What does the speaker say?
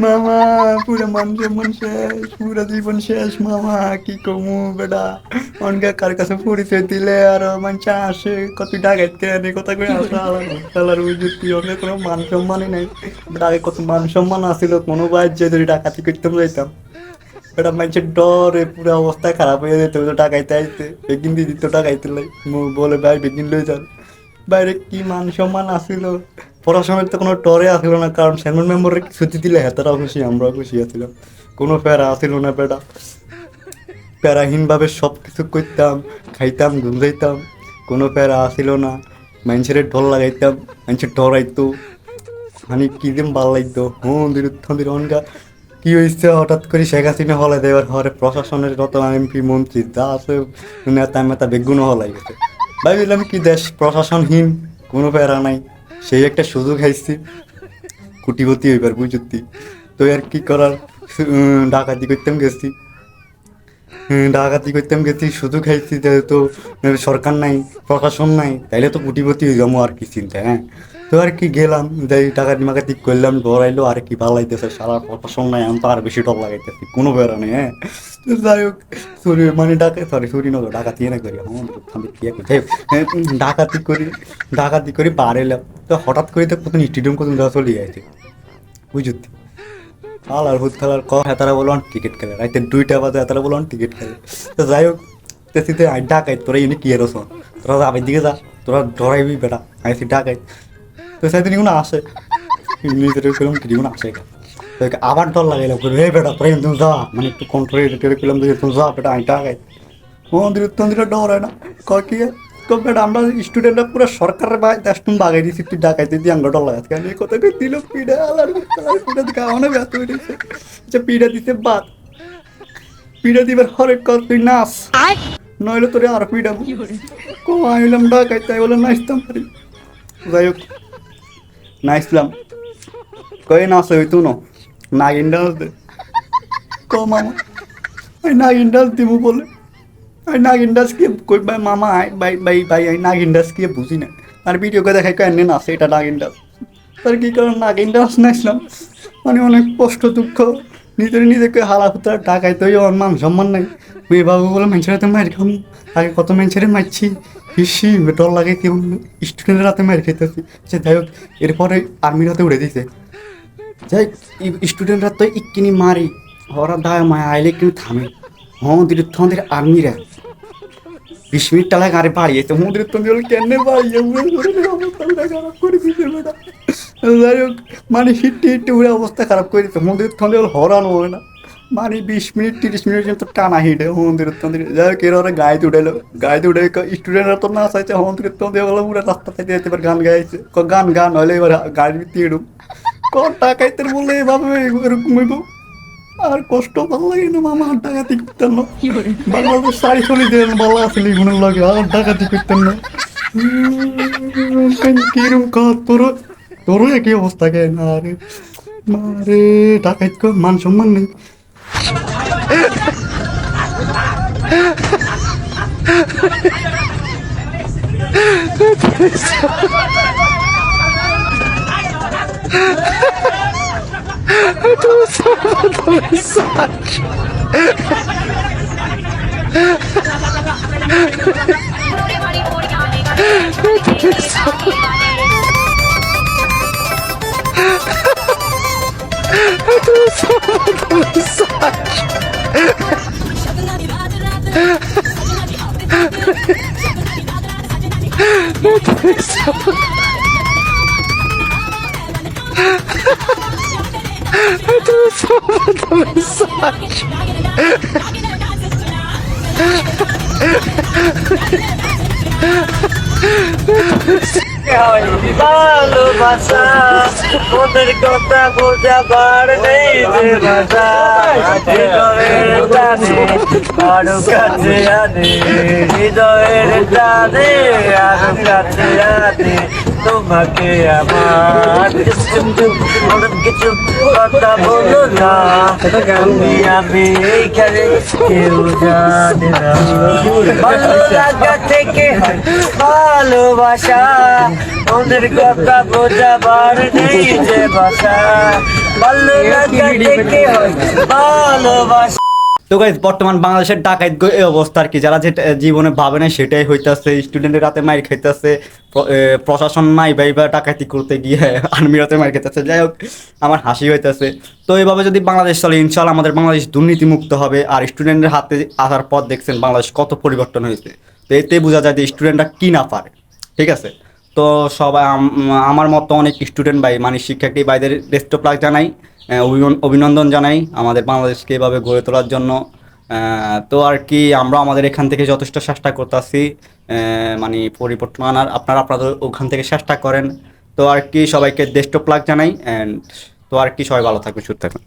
মামা পুরা মান সম্মান শেষ, পুরা জীবন শেষ মামা, কি কমু বেটা। অনকা কার কাছে পরিচয় দিলে আর মানুষ আসে কত ডাকাইতে আনে কথা করে আসা খেলার উজুতি, অনেক কোনো মান সম্মানই নাই। বেটা আগে কত মান সম্মান আসিল, কোনো বাইর যে যদি ডাকাতি করতাম যাইতাম, বেটা মানুষের ডরে পুরা অবস্থা খারাপ হয়ে যেত। ডাকাইতে আইতে বেগিন দিয়ে দিত ডাকাইতে লাই, বলে ভাই বেগিন লই যান। বাইরে কি মান সম্মান আসিল, পড়াশোনার তো কোনো ডরে আসিল না, কারণ সেমন মেম্বরের ছুটি দিলে হেতারাও খুশি, আমরাও খুশি আছিলাম। কোনো প্যারা আসিল না বেটা, প্যারাহীনভাবে সব কিছু করতাম, খাইতাম ঘুমাইতাম, কোনো প্যারা আসিল না। মানুষের ঢোল লাগাইতাম, মানুষের ডরাইতো, মানে কি দিন ভাল লাগতো। দিন অনগা কি হয়েছে হঠাৎ করে শেখ হাসিনা হলে দেওয়ার হরে প্রশাসনের যত এমপি মন্ত্রী যা আছে নেতা মেতা বেগুন হলাই গেছে। ভাবিলাম কি দেশ প্রশাসনহীন, কোনো প্যারা নাই, সেই একটা সুযোগ খাইছি কুটিপতি হইবার বুঝতি। তো আর কি করার, ডাকাতি করতাম গেছি, ডাকাতি করতাম গেছি, শুধু খাইছি যেহেতু সরকার নাই প্রশাসন নাই, তাইলে তো কুটিপতি হয়ে যাবো আর কি চিন্তা। হ্যাঁ, তো আর কি গেলাম, যাই ডাকাতি মাকাতি করলাম, ডরাইলো আর কি ভালো লাগতেছে, সারা প্রশাসন নাই, আমি তো আর বেশি ডর লাগাইতেছি, কোনো বেড়া নেই। হ্যাঁ, তো যাই হোক চুরি মানে চুরি নতো ডাকাতি না করি, আমি কি যাই হোক, ডাকাতি করি বার এলাম। তো হঠাৎ করে তো প্রথম স্টেডিয়াম কোথাও যাওয়া চলে যাইছে বুঝতি। খেলার ভূত খেলার হেতারা বললাম ক্রিকেট খেলে, রাইতে 2টা বাজে হেতারা বললাম ক্রিকেট খেলে। তো যাই হোক তেসিতে ডাকাই তোরা ইউনি কি এরস, তোরা যাবের দিকে যা, তোরা ডরাইবি বেটা আইসি ডাকাই। তো সেদিন কোনো আসে নিজের ফেলাম কি কোনো আসে, তো আবার ডর লাগাইলাম রে বেটা তোরা তুমি যা, মানে একটু কন্ট্রোল পেলাম তুমি যা বেটা আমি ডাকাই। মন্দির তন্দিরে ডর হয় না, কয় কি তো বেটা আমরা স্টুডেন্টরা পুরো সরকারের দেশটুন বাগাই দিয়েছি, তুই ডাকাইতে দিয়ে আমরা ডর লাগাচ্ছি। কারণ এই কথা দিল পিঠা আলার পিঠা দিকে আমার ব্যস্ত হয়ে গেছে, আচ্ছা পিঠা দিতে বাদ, পিঠা দিবার হরেক কর তুই নাচ, নইলে তোরে আর পিঠা কমাইলাম ডাকাই, তাই বলে নাচতাম পারি। যাই হোক নাচলাম, কয়ে নাচে হইতো না, নাগিন ডান্স দে কম মামা, ওই নাগিন ডান্স দিব বলে, ওই নাগিন ডান্স কি কই ভাই মামা আয় ভাই আমি নাগিন ডান্স কি বুঝি না, আর ভিডিওকে দেখাই কেন নাচে এটা নাগিন ডান্স। তার কি কারণ নাগিন ডান্স নাচলাম, মানে অনেক কষ্ট দুঃখ, নিজেকে হালা হুতরা টাকায় তো আমার মান সম্মান নাই। মেয়ে বাবু বলে মানুষের হাতে মার খাম, আগে কত মানুষের মারছি, হিসি ডর লাগে কেউ স্টুডেন্টের হাতে মার খেতেছি। সে যাই হোক এরপরে আর্মির হাতে উড়ে দিয়েছে, যাই স্টুডেন্টরা তো ইকিনি মারি, ওরা দায় মায় আইলে কিন্তু থামে। তোমাদের আর্মিরা 20 মিনিট টালা গাড়ি বাড়িয়েছে, মন্দিরের তন্দি বলে কেন বাড়িয়ে অবস্থা খারাপ করে দিতে বেটা। যাই হোক মানে হিটে উড়ে অবস্থা খারাপ করে দিতে, মন্দিরের তন্দি বলে হরানো হয় না, মানে 20 মিনিট 30 মিনিট কিন্তু টানা হিটে মন্দিরের তন্দির। যাই হোক এরা গাড়িতে উঠাইলো, গাড়িতে উঠে স্টুডেন্টরা তো না চাইছে, মন্দিরের তন্দি বলে পুরো রাস্তা থেকে যেতে এবার গান গাইছে, গান হলে এবার গাড়ির ভিত্তি এরুম টাকাইতে বললে এভাবে এরকম হইব। আর কষ্ট ভালো লাগে না মামা, আর ডাকাতি করতেন না, বাংলাদেশ শাড়ি চলি দেন ভালো আসলে মনে লাগে, আর ডাকাতি করতেন না। কিরম কাজ তোর একই অবস্থা কেন, আরে মারে ডাকাত কর মান সম্মান নেই। ভালোবাসা ওদের কথা বোঝাবার নেই যে ভাষা, হৃদয়ের টানে আরো কাছে আনে, হৃদয়ের টানে আরো কাছে আনে তোমাকে আমার। অনেক কিছু কথা বলো না, আমি এইখানে কেউ জানে না, ভালো লাগা থেকে ভালোবাসা ওদের কথা বোঝাবার নেই যে ভাষা, ভালো এলাকাতে কি হয় ভালোবাসা। তো গাইজ বর্তমান বাংলাদেশের ডাকাত এই অবস্থা আর কি, যারা যেটা জীবনে ভাবে না সেটাই হইতাছে, স্টুডেন্টের রাতে মাইর খাইতেছে, প্রশাসন নাই বা ডাকাতি করতে গিয়ে আর্মির রাতে মাইর খাইতেছে। যাই হোক, আমার হাসি হইতেছে। তো এইভাবে যদি বাংলাদেশ চলে, ইনশাল্লাহ আমাদের বাংলাদেশ দুর্নীতিমুক্ত হবে। আর স্টুডেন্টের হাতে আসার পর দেখছেন বাংলাদেশ কত পরিবর্তন হয়েছে। তো এতে বোঝা যায় যে স্টুডেন্টরা কী না পারে। ঠিক আছে, তো সবাই আমার মতো অনেক স্টুডেন্ট ভাই মানে শিক্ষার্থী ভাইদের বেস্ট অফ লাক জানাই, অভিনন্দন জানাই আমাদের বাংলাদেশকে এভাবে গড়ে তোলার জন্য। তো আর কি আমরা আমাদের এখান থেকে যথেষ্ট চেষ্টা করতেছি মানে পরিবর্তন আনার, আপনারা আপনাদের ওখান থেকে চেষ্টা করেন। তো আর কি সবাইকে বেস্ট অফ লাক জানাই অ্যান্ড তো আর কি সবাই ভালো থাকবে, সুস্থ থাকবেন।